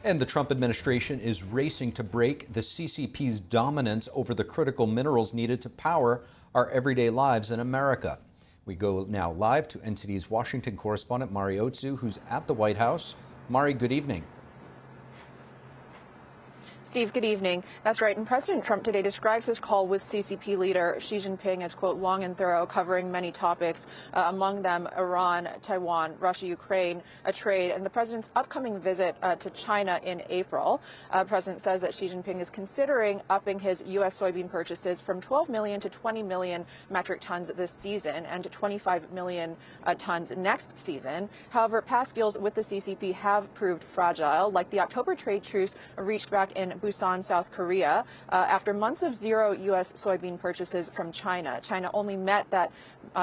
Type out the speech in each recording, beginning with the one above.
And the Trump administration is racing to break the CCP's dominance over the critical minerals needed to power our everyday lives in America. We go now live to NTD's Washington correspondent Mari Otsu, who's at the White House. Mari, good evening. Steve, good evening. That's right. And President Trump today describes his call with CCP leader Xi Jinping as, quote, long and thorough, covering many topics, among them Iran, Taiwan, Russia, Ukraine, trade, and the president's upcoming visit to China in April. The president says that Xi Jinping is considering upping his U.S. soybean purchases from 12 million to 20 million metric tons this season and to 25 million tons next season. However, past deals with the CCP have proved fragile, like the October trade truce reached back in Busan, South Korea, after months of zero U.S. soybean purchases from China. China only met that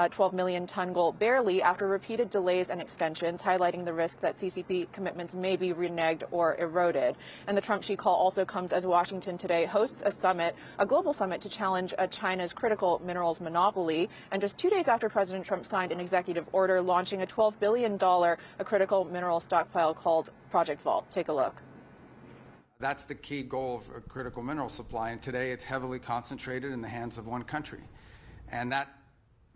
12 million ton goal barely after repeated delays and extensions, highlighting the risk that CCP commitments may be reneged or eroded. And the Trump-Xi call also comes as Washington today hosts a summit, a global summit to challenge China's critical minerals monopoly. And just 2 days after President Trump signed an executive order launching a $12 billion critical mineral stockpile called Project Vault. Take a look. That's the key goal of a critical mineral supply, and today it's heavily concentrated in the hands of one country. And that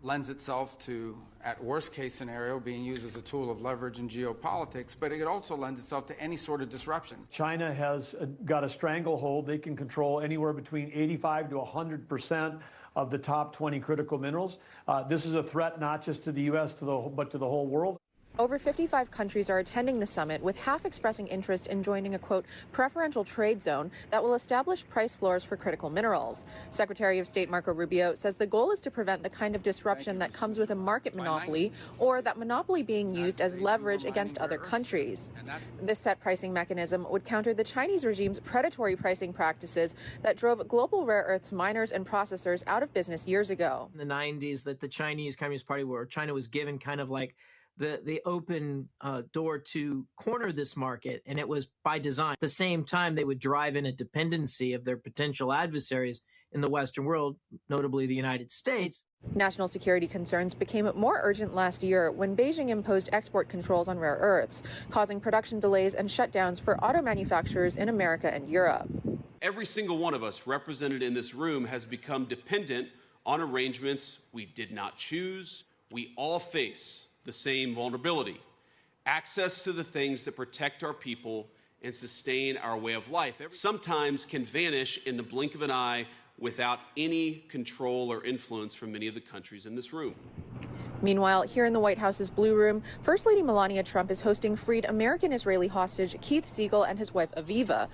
lends itself to, at worst case scenario, being used as a tool of leverage in geopolitics, but it also lends itself to any sort of disruption. China has got a stranglehold. They can control anywhere between 85 to 100% of the top 20 critical minerals. This is a threat not just to the U.S., but to the whole world. Over 55 countries are attending the summit, with half expressing interest in joining a, quote, preferential trade zone that will establish price floors for critical minerals. Secretary of State Marco Rubio says the goal is to prevent the kind of disruption that comes with a market monopoly, or that monopoly being used as leverage against other countries. This set pricing mechanism would counter the Chinese regime's predatory pricing practices that drove global rare earths miners and processors out of business years ago. In the 90s, that the Chinese Communist Party, where China was given kind of like the open door to corner this market, and it was by design. At the same time, they would drive in a dependency of their potential adversaries in the Western world, notably the United States. National security concerns became more urgent last year when Beijing imposed export controls on rare earths, causing production delays and shutdowns for auto manufacturers in America and Europe. Every single one of us represented in this room has become dependent on arrangements we did not choose. We all face the same vulnerability: access to the things that protect our people and sustain our way of life sometimes can vanish in the blink of an eye without any control or influence from many of the countries in this room. Meanwhile, here in the White House's Blue Room, First Lady Melania Trump is hosting freed American-Israeli hostage Keith Siegel and his wife Aviva.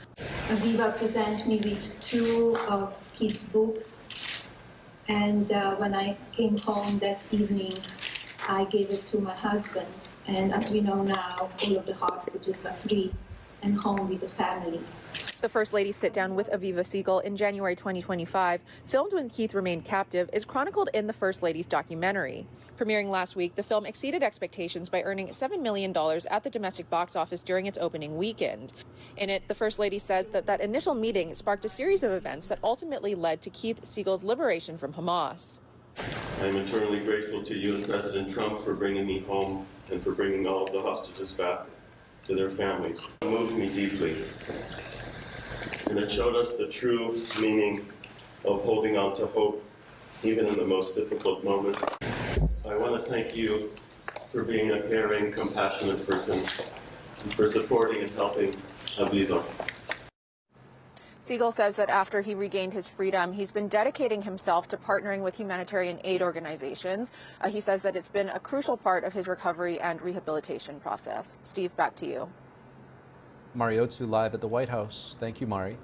Aviva presented me with two of Keith's books, and when I came home that evening, I gave it to my husband, and as we know now, all of the hostages are free and home with the families. The First Lady's sit-down with Aviva Siegel in January 2025, filmed when Keith remained captive, is chronicled in the First Lady's documentary. Premiering last week, the film exceeded expectations by earning $7 million at the domestic box office during its opening weekend. In it, the First Lady says that initial meeting sparked a series of events that ultimately led to Keith Siegel's liberation from Hamas. I'm eternally grateful to you and President Trump for bringing me home and for bringing all of the hostages back to their families. It moved me deeply, and it showed us the true meaning of holding on to hope, even in the most difficult moments. I want to thank you for being a caring, compassionate person, and for supporting and helping Aviva. Siegel says that after he regained his freedom, he's been dedicating himself to partnering with humanitarian aid organizations. He says that it's been a crucial part of his recovery and rehabilitation process. Steve, back to you. Mari Otsu live at the White House. Thank you, Mari.